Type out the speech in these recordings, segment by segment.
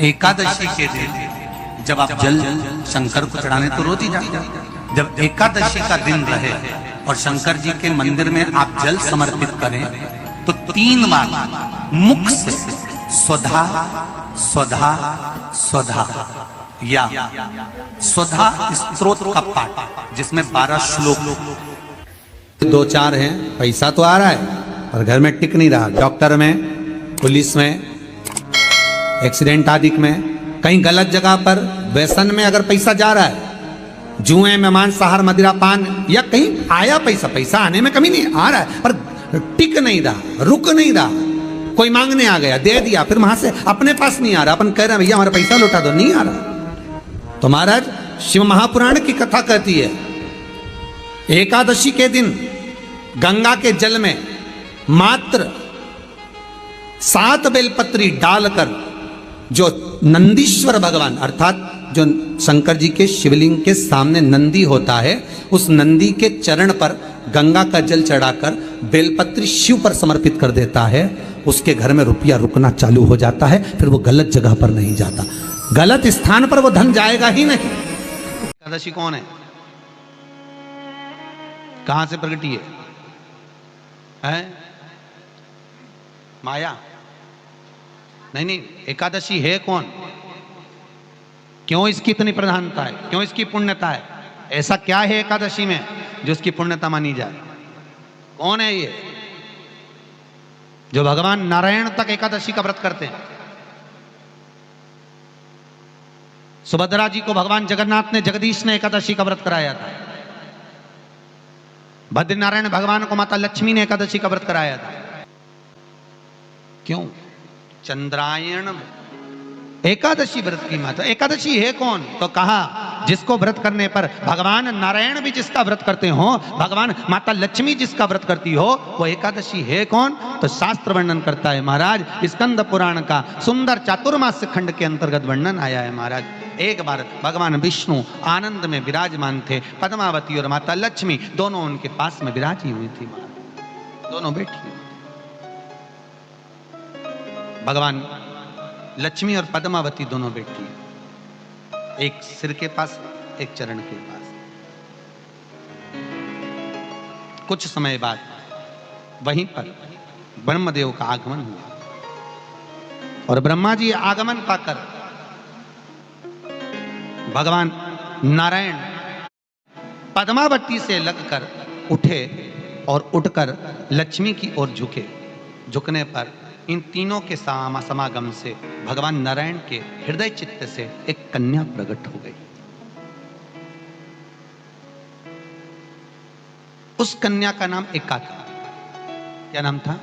एकादशी के दिन जब आप जल शंकर को चढ़ाने तो रोज ही जाते हैं। जब एकादशी का दिन रहे और शंकर जी के मंदिर में आप जल समर्पित करें तो 3 बार मुख से स्वधा स्वधा स्वधा या स्वधा स्तोत्र का पाठ, जिसमें 12 श्लोक 2-4 हैं। पैसा तो आ रहा है और घर में टिक नहीं रहा। डॉक्टर में, पुलिस में, एक्सीडेंट आदि में, कहीं गलत जगह पर, व्यसन में अगर पैसा जा रहा है, जुए में, मांसाहार, मदिरा पान, या कहीं आया पैसा आने में कमी नहीं, आ रहा है पर टिक नहीं रहा, रुक नहीं रहा। कोई मांगने आ गया, दे दिया, फिर वहां से अपने पास नहीं आ रहा, अपन कह रहे हैं भैया हमारा पैसा लौटा दो, नहीं आ रहा। तो महाराज शिव महापुराण की कथा कहती है एकादशी के दिन गंगा के जल में मात्र 7 बेलपत्री डालकर जो नंदीश्वर भगवान अर्थात जो शंकर जी के शिवलिंग के सामने नंदी होता है, उस नंदी के चरण पर गंगा का जल चढ़ाकर बेलपत्री शिव पर समर्पित कर देता है, उसके घर में रुपया रुकना चालू हो जाता है। फिर वो गलत जगह पर नहीं जाता, गलत स्थान पर वो धन जाएगा ही नहीं। एकादशी कौन है, कहां से प्रगटी है? माया? नहीं, एकादशी है कौन? क्यों इसकी इतनी प्रधानता है, क्यों इसकी पुण्यता है? ऐसा क्या है एकादशी में जो इसकी पुण्यता मानी जाए? कौन है ये जो भगवान नारायण तक एकादशी का व्रत करते हैं? सुभद्रा जी को भगवान जगन्नाथ ने, जगदीश ने एकादशी का व्रत कराया था। बद्रीनारायण भगवान को माता लक्ष्मी ने एकादशी का व्रत कराया था। क्यों? चंद्रायण एकादशी व्रत की माता। एकादशी है कौन? तो कहा जिसको व्रत करने पर भगवान नारायण भी जिसका व्रत करते हो, भगवान माता लक्ष्मी जिसका व्रत करती हो, वो एकादशी है कौन? तो शास्त्र वर्णन करता है महाराज, स्कंद पुराण का सुंदर चातुर्मास्य खंड के अंतर्गत वर्णन आया है महाराज। एक बार भगवान विष्णु आनंद में विराजमान थे, पद्मावती और माता लक्ष्मी दोनों उनके पास में विराजी हुई थी, दोनों बैठी। भगवान लक्ष्मी और पद्मावती दोनों बैठी, एक सिर के पास, एक चरण के पास। कुछ समय बाद वहीं पर ब्रह्मदेव का आगमन हुआ और ब्रह्मा जी आगमन पाकर भगवान नारायण पद्मावती से लगकर उठे और उठकर लक्ष्मी की ओर झुके। झुकने पर इन तीनों के समागम से भगवान नारायण के हृदय चित्त से एक कन्या प्रकट हो गई। उस कन्या का नाम एका था। क्या नाम था?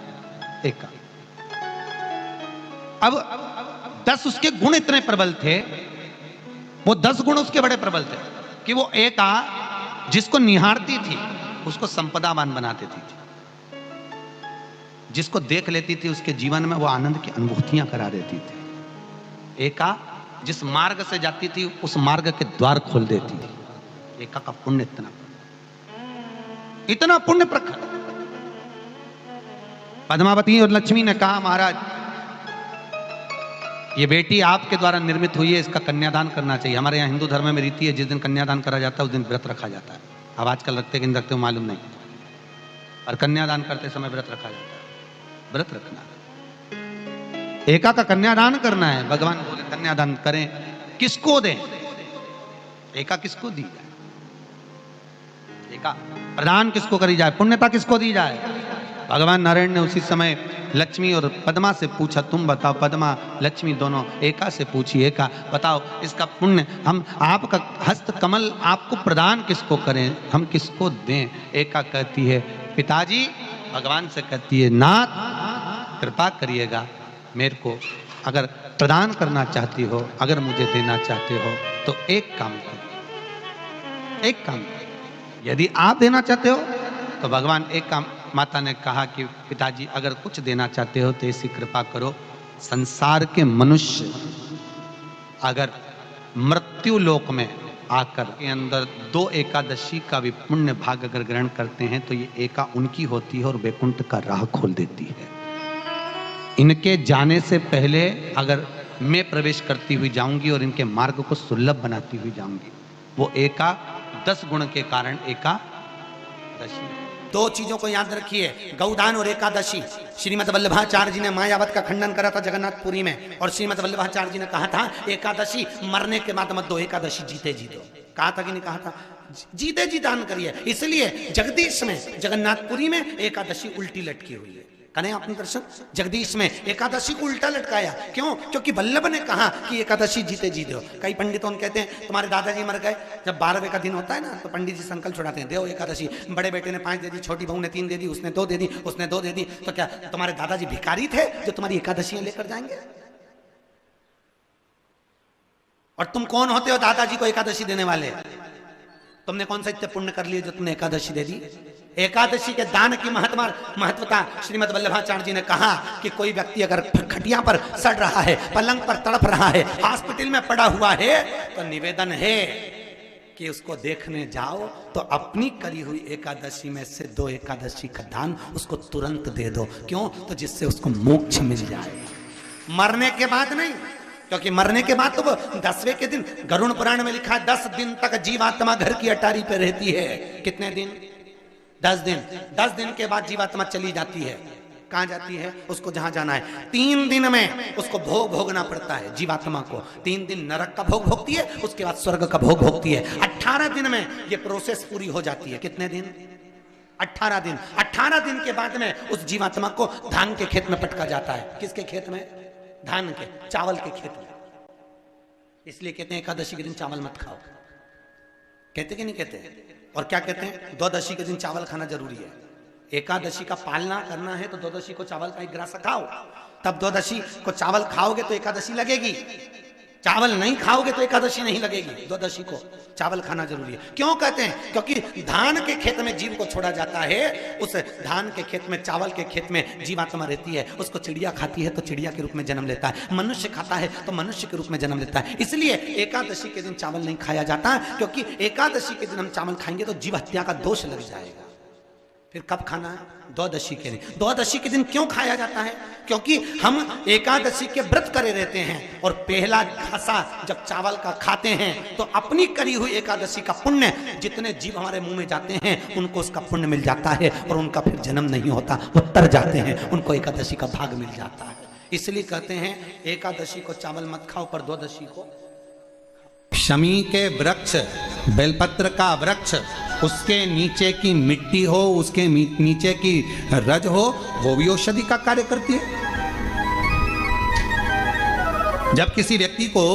एका। अब 10 उसके गुण इतने प्रबल थे, वो 10 गुण उसके बड़े प्रबल थे कि वो एका जिसको निहारती थी उसको संपदावान बना देती थी, जिसको देख लेती थी उसके जीवन में वो आनंद की अनुभूतियां करा देती थी। एका जिस मार्ग से जाती थी उस मार्ग के द्वार खोल देती थी। एका का पुण्य इतना पुण्य प्रखर। पद्मावती और लक्ष्मी ने कहा महाराज ये बेटी आपके द्वारा निर्मित हुई है, इसका कन्यादान करना चाहिए। हमारे यहाँ हिंदू धर्म में रीति है, जिस दिन कन्यादान करा जाता है उस दिन व्रत रखा जाता है। अब आजकल रखते कि नहीं रखते हो मालूम नहीं, और कन्यादान करते समय व्रत रखा जाता है। व्रत रखना, एका का कन्यादान करना है। भगवान बोले कन्यादान करें, किसको दें? एका किसको दी जाए? एका प्रदान किसको करी जाए? पुण्यता किसको दी जाए? भगवान नारायण ने उसी समय लक्ष्मी और पद्मा से पूछा, तुम बताओ। पद्मा लक्ष्मी दोनों एका से पूछी, एका बताओ इसका पुण्य, हम आपका हस्त कमल आपको प्रदान किसको करें, हम किसको दें? एका कहती है पिताजी, भगवान से कहती है नाथ कृपा करिएगा मेरे को, अगर प्रदान करना चाहती हो, अगर मुझे देना चाहते हो तो एक काम करो, एक काम करो। यदि आप देना चाहते हो तो भगवान एक काम, माता ने कहा कि पिताजी अगर कुछ देना चाहते हो तो ऐसी कृपा करो, संसार के मनुष्य अगर मृत्यु लोक में आकर के अंदर 2 एकादशी का भी पुण्य भाग अगर ग्रहण करते हैं तो ये एका उनकी होती है और वैकुंठ का राह खोल देती है। इनके जाने से पहले अगर मैं प्रवेश करती हुई जाऊंगी और इनके मार्ग को सुलभ बनाती हुई जाऊंगी। वो एकादश गुण के कारण एकादशी। दो चीजों को याद रखिए, गौदान और एकादशी। श्रीमद् वल्लभाचार्य जी ने मायावत का खंडन करा था जगन्नाथपुरी में, और श्रीमद् वल्लभाचार्य जी ने कहा था एकादशी मरने के बाद मत दो, एकादशी जीते जी दो। कहा था कि नहीं कहा था? जीते जी दान करिए। इसलिए जगदीश में जगन्नाथपुरी में एकादशी उल्टी लटकी हुई है। करें आपने दर्शन? जगदीश में एकादशी को उल्टा लटकाया, क्यों? क्योंकि वल्लभ ने कहा कि एकादशी जीते जी दो। कई पंडितों कहते हैं तुम्हारे दादाजी मर गए, जब 12वें का दिन होता है ना तो पंडित जी संकल्प छुड़ाते हैं, दो एकादशी। बड़े बेटे ने 5 दे दी, छोटी बहू ने 3 दे दी, उसने 2 दे दी, उसने 2 दे दी। तो क्या तुम्हारे दादाजी भिखारी थे जो तुम्हारी एकादशियां लेकर जाएंगे? और तुम कौन होते हो दादाजी को एकादशी देने वाले? तुमने कौन सा इतने पुण्य कर लिए जो तुमने एकादशी दे दी? एकादशी के दान की महत्वता श्रीमद् वल्लभाचार्य जी ने कहा कि कोई व्यक्ति अगर खटिया पर सड़ रहा है, पलंग पर तड़प रहा है, हॉस्पिटल में पड़ा हुआ है, तो निवेदन है कि उसको देखने जाओ तो अपनी करी हुई एकादशी में से 2 एकादशी का दान उसको तुरंत दे दो। क्यों? तो जिससे उसको मोक्ष मिल जाए, मरने के बाद नहीं। क्योंकि मरने के बाद तो वो 10वें के दिन, गरुड़ पुराण में लिखा है 10 दिन तक जीवात्मा घर की अटारी पे रहती है। कितने दिन? 10 दिन। 10 दिन के बाद जीवात्मा चली जाती है। कहां जाती है? उसको जहां जाना है। 3 दिन में उसको भोग भोगना पड़ता है जीवात्मा को। 3 दिन नरक का भोग भोगती है, उसके बाद स्वर्ग का भोग भोगती है। 18 दिन में ये प्रोसेस पूरी हो जाती है। कितने दिन? 18 दिन। 18 दिन के बाद में उस जीवात्मा को धान के खेत में पटका जाता है। किसके खेत में? धान के, चावल के खेत में। इसलिए कहते हैं एकादशी के दिन चावल मत खाओ। कहते कि नहीं कहते? और क्या कहते हैं? द्वादशी के दिन चावल खाना जरूरी है। एकादशी का पालना करना है तो द्वादशी को चावल का 1 ग्रास खाओ, तब द्वादशी को चावल खाओगे तो एकादशी लगेगी। चावल नहीं खाओगे तो एकादशी नहीं लगेगी। द्वादशी को चावल खाना जरूरी है। क्यों कहते हैं? क्योंकि धान के खेत में जीव को छोड़ा जाता है, उस धान के खेत में, चावल के खेत में जीवात्मा रहती है। उसको चिड़िया खाती है तो चिड़िया के रूप में जन्म लेता है, मनुष्य खाता है तो मनुष्य के रूप में जन्म लेता है। इसलिए एकादशी के दिन चावल नहीं खाया जाता, क्योंकि एकादशी के दिन हम चावल खाएंगे तो जीव हत्या का दोष लग जाएगा। फिर कब खाना है? द्वादशी के दिन। द्वादशी के दिन क्यों खाया जाता है? क्योंकि हम एकादशी के व्रत करे रहते हैं, और पहला घासा जब चावल का खाते हैं तो अपनी करी हुई एकादशी का पुण्य जितने जीव हमारे मुंह में जाते हैं उनको उसका पुण्य मिल जाता है, और उनका फिर जन्म नहीं होता, वो तर जाते हैं, उनको एकादशी का भाग मिल जाता है। इसलिए कहते हैं एकादशी को चावल मत खाओ, पर द्वादशी को। शमी के वृक्ष, बेलपत्र का वृक्ष, उसके नीचे की मिट्टी हो, उसके नीचे की रज हो, वो भी औषधि का कार्य करती है। जब किसी व्यक्ति को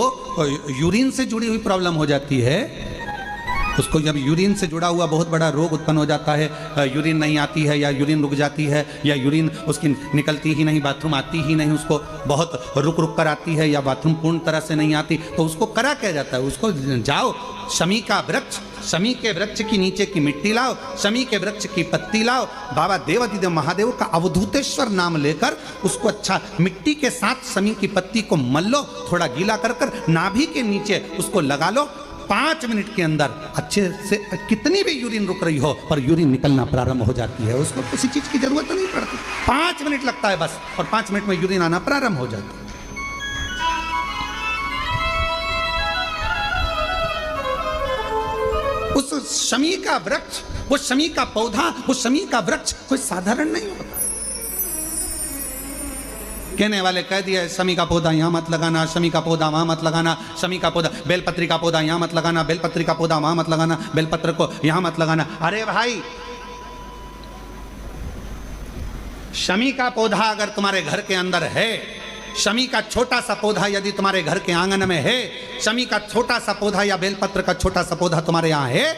यूरिन से जुड़ी हुई प्रॉब्लम हो जाती है, उसको जब यूरिन से जुड़ा हुआ बहुत बड़ा रोग उत्पन्न हो जाता है, यूरिन नहीं आती है, या यूरिन रुक जाती है, या यूरिन उसकी निकलती ही नहीं, बाथरूम आती ही नहीं, उसको बहुत रुक रुक कर आती है, या बाथरूम पूर्ण तरह से नहीं आती, तो उसको करा क्या जाता है? उसको जाओ शमी का वृक्ष, शमी के वृक्ष की नीचे की मिट्टी लाओ, शमी के वृक्ष की पत्ती लाओ, बाबा देवादिदेव महादेव का अवधूतेश्वर नाम लेकर उसको अच्छा मिट्टी के साथ शमी की पत्ती को मल लो, थोड़ा गीला कर कर नाभि के नीचे उसको लगा लो। 5 मिनट के अंदर अच्छे से कितनी भी यूरिन रुक रही हो पर यूरिन निकलना प्रारंभ हो जाती है। उसको किसी चीज की जरूरत नहीं पड़ती, 5 मिनट लगता है बस, और 5 मिनट में यूरिन आना प्रारंभ हो जाता है। उस शमी का वृक्ष, वो शमी का पौधा, वो शमी का वृक्ष कोई साधारण नहीं होता। कहने वाले कह दिए शमी का पौधा यहां मत लगाना, शमी का पौधा वहां मत लगाना, शमी का पौधा, बेलपत्री का पौधा यहां मत लगाना, बेलपत्री का पौधा वहां मत लगाना, बेलपत्र को यहां मत लगाना। अरे भाई, शमी का पौधा अगर तुम्हारे घर के अंदर है, शमी का छोटा सा पौधा यदि तुम्हारे घर के आंगन में है, शमी का छोटा सा पौधा या बेलपत्र का छोटा सा पौधा तुम्हारे यहाँ है,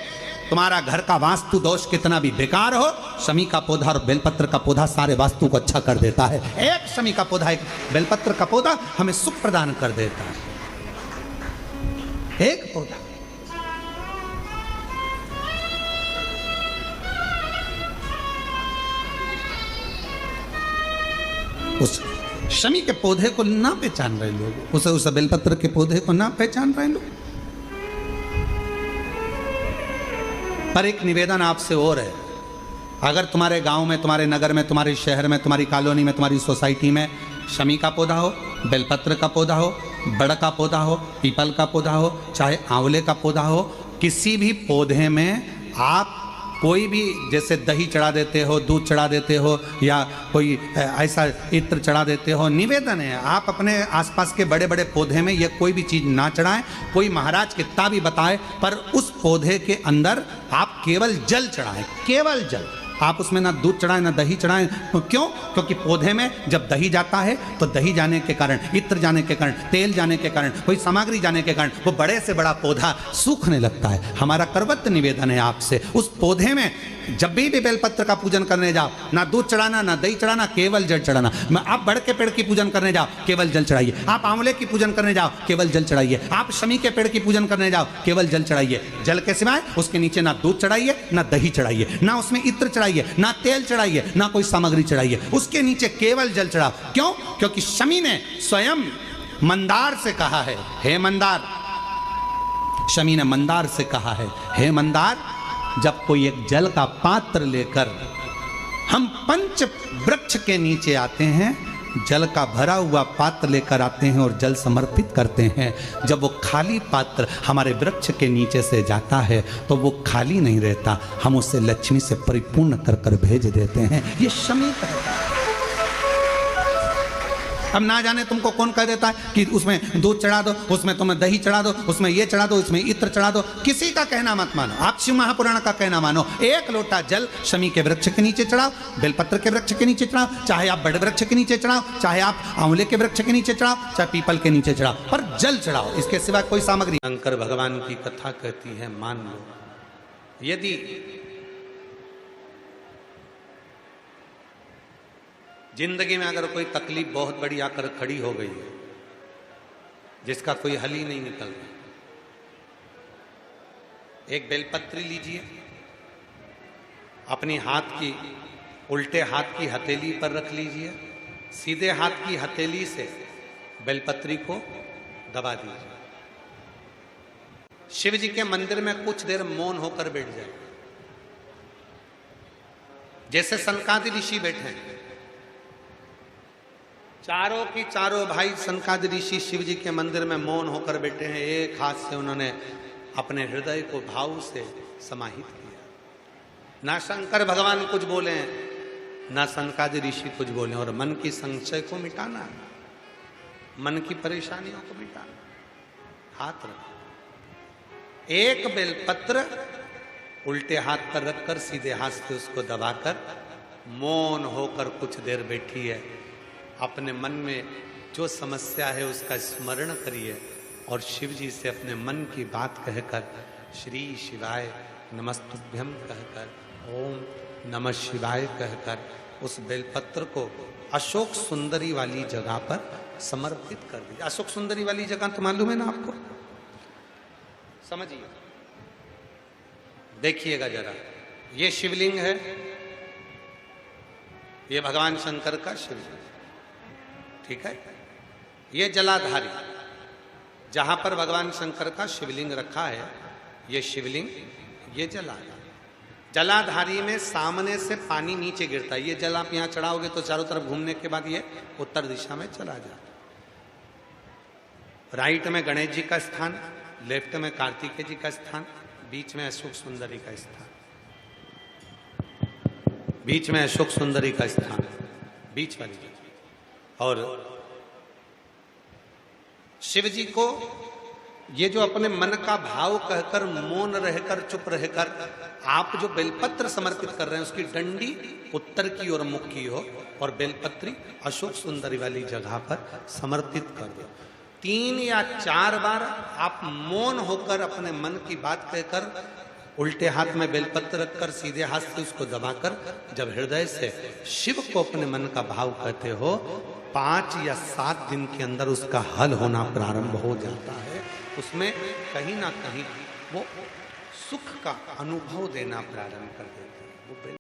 तुम्हारा घर का वास्तु दोष कितना भी बेकार हो, शमी का पौधा और बेलपत्र का पौधा सारे वास्तु को अच्छा कर देता है। एक शमी का पौधा, एक बेलपत्र का पौधा हमें सुख प्रदान कर देता है। एक पौधा। उस शमी के पौधे को ना पहचान रहे लोग, उस बेलपत्र के पौधे को ना पहचान रहे लोग। पर एक निवेदन आपसे और है, अगर तुम्हारे गांव में, तुम्हारे नगर में, तुम्हारे शहर में, तुम्हारी कॉलोनी में, तुम्हारी सोसाइटी में शमी का पौधा हो, बेलपत्र का पौधा हो, बड़ का पौधा हो, पीपल का पौधा हो, चाहे आंवले का पौधा हो, किसी भी पौधे में आप कोई भी जैसे दही चढ़ा देते हो, दूध चढ़ा देते हो, या कोई ऐसा इत्र चढ़ा देते हो, निवेदन है आप अपने आसपास के बड़े बड़े पौधे में ये कोई भी चीज़ ना चढ़ाएं। कोई महाराज कितना भी बताए, पर उस पौधे के अंदर आप केवल जल चढ़ाएं, केवल जल। आप उसमें ना दूध चढ़ाएं ना दही चढ़ाएं। तो क्यों? क्योंकि पौधे में जब दही जाता है तो दही जाने के कारण, इत्र जाने के कारण, तेल जाने के कारण, कोई सामग्री जाने के कारण वो बड़े से बड़ा पौधा सूखने लगता है। हमारा करवत निवेदन है आपसे, उस पौधे में जब भी बेलपत्र का पूजन करने जाओ, ना दूध चढ़ाना ना दही चढ़ाना, केवल जल चढ़ाना। आप बड़ के पेड़ की पूजन करने जाओ, केवल जल चढ़ाइए। आप आंवले की पूजन करने जाओ, केवल जल चढ़ाइए। आप शमी के पेड़ की पूजन करने जाओ, केवल जल चढ़ाइए। जल के सिवाय उसके नीचे ना दूध चढ़ाइए ना दही चढ़ाइए, ना उसमें इत्र चढ़ाइए, ना तेल चढ़ाइए, ना कोई सामग्री चढ़ाइए। उसके नीचे केवल जल चढ़ाओ। क्यों? क्योंकि शमी ने स्वयं मंदार से कहा है, हे मंदार, शमी ने मंदार से कहा है, हे मंदार, जब कोई एक जल का पात्र लेकर हम पंच वृक्ष के नीचे आते हैं, जल का भरा हुआ पात्र लेकर आते हैं और जल समर्पित करते हैं, जब वो खाली पात्र हमारे वृक्ष के नीचे से जाता है तो वो खाली नहीं रहता, हम उसे लक्ष्मी से परिपूर्ण कर कर भेज देते हैं। ये शमी कहता है। अब ना जाने तुमको कौन कह देता है कि उसमें दूध चढ़ा दो, उसमें तुम्हें दही चढ़ा दो, उसमें ये चढ़ा दो, उसमें इत्र चढ़ा दो। किसी का कहना मत मानो, आप शिव महापुराण का कहना मानो। एक लोटा जल शमी के वृक्ष के नीचे चढ़ाओ, बेलपत्र के वृक्ष के नीचे चढ़ाओ, चाहे आप बड़े वृक्ष के नीचे चढ़ाओ, चाहे आप आंवले के वृक्ष के नीचे चढ़ाओ, चाहे पीपल के नीचे चढ़ाओ, पर जल चढ़ाओ। इसके सिवा कोई सामग्री। शंकर भगवान की कथा कहती है, मान लो यदि जिंदगी में अगर कोई तकलीफ बहुत बड़ी आकर खड़ी हो गई है, जिसका कोई हल ही नहीं निकल रहा, एक बेलपत्री लीजिए, अपनी हाथ की उल्टे हाथ की हथेली पर रख लीजिए, सीधे हाथ की हथेली से बेलपत्री को दबा दीजिए। शिव जी के मंदिर में कुछ देर मौन होकर बैठ जाए, जैसे सनकादि ऋषि बैठे हैं। चारों की चारों भाई सनकादि ऋषि शिव जी के मंदिर में मौन होकर बैठे हैं। एक हाथ से उन्होंने अपने हृदय को भाव से समाहित किया। ना शंकर भगवान कुछ बोले, ना सनकादि ऋषि कुछ बोले, और मन की संशय को मिटाना, मन की परेशानियों को मिटाना। हाथ रख, एक बेलपत्र उल्टे हाथ पर रखकर सीधे हाथ से उसको दबाकर मौन होकर कुछ देर बैठी है। अपने मन में जो समस्या है उसका स्मरण करिए और शिव जी से अपने मन की बात कहकर श्री शिवाय नमस्तुभ्यम कहकर, ओम नमः शिवाय कहकर उस बेलपत्र को अशोक सुंदरी वाली जगह पर समर्पित कर दीजिए। अशोक सुंदरी वाली जगह तो मालूम है ना आपको, समझिए, देखिएगा जरा। ये शिवलिंग है, ये भगवान शंकर का शिवलिंग, ठीक है। ये जलाधारी, जहां पर भगवान शंकर का शिवलिंग रखा है, ये शिवलिंग, ये जलाधारी। जलाधारी में सामने से पानी नीचे गिरता है। ये जल आप यहां चढ़ाओगे तो चारों तरफ घूमने के बाद ये उत्तर दिशा में चला जाता है। राइट में गणेश जी का स्थान, लेफ्ट में कार्तिकेय जी का स्थान, बीच में अशोक सुंदरी का स्थान, बीच में अशोक सुंदरी का स्थान, बीच वाली जगह। और शिव जी को ये जो अपने मन का भाव कहकर मौन रहकर चुप रहकर आप जो बेलपत्र समर्पित कर रहे हैं, उसकी डंडी उत्तर की ओर मुख की हो और बेलपत्री अशोक सुंदरी वाली जगह पर समर्पित कर दो। 3 या 4 बार आप मौन होकर अपने मन की बात कहकर उल्टे हाथ में बेलपत्र रखकर सीधे हाथ से उसको दबाकर जब हृदय से शिव को अपने मन का भाव कहते हो, 5 या 7 दिन के अंदर उसका हल होना प्रारंभ हो जाता है। उसमें कहीं ना कहीं वो सुख का अनुभव देना प्रारंभ कर देते हैं। वो